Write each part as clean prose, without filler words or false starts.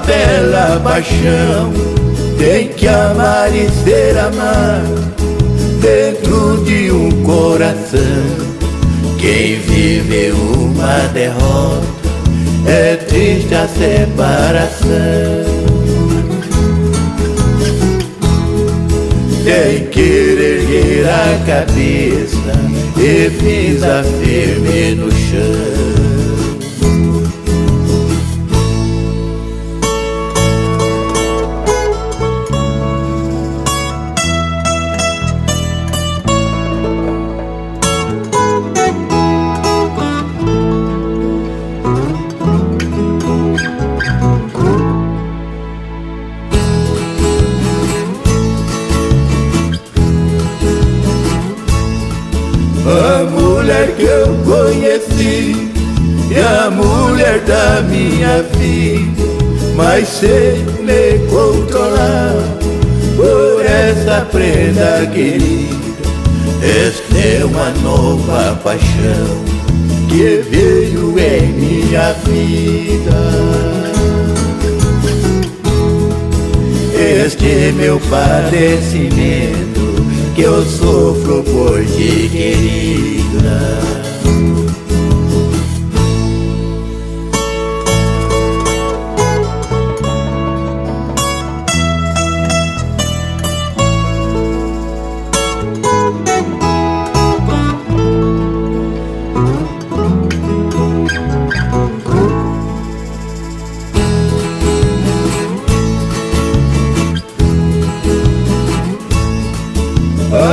bela paixão. Tem que amar e ser amado dentro de um coração. Quem vive uma derrota é triste a separação. Tem que erguer a cabeça e pisar firme no chão. A mulher que eu conheci é a mulher da minha vida, mas sei me controlar por essa prenda querida. Esta é uma nova paixão que veio em minha vida. Este é meu padecimento que eu sofro por ti, querida.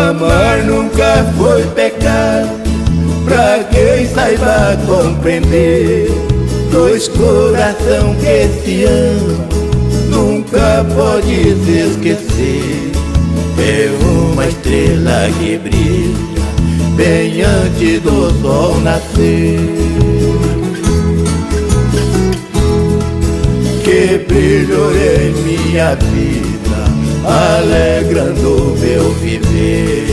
Amar nunca foi pecado, pra quem saiba compreender. Dois coração que se amam nunca pode se esquecer. É uma estrela que brilha bem antes do sol nascer, que brilhou em minha vida, alegrando meu viver.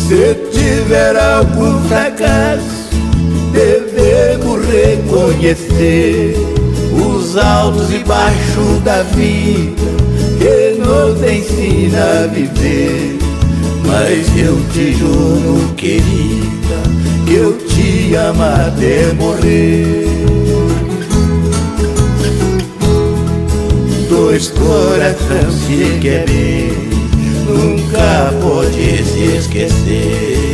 Se tiver algum fracasso, devemos reconhecer os altos e baixos da vida que nos ensina a viver. Mas eu te juro, querida, que eu te amo até morrer. Dois corações se querem, nunca pode se esquecer.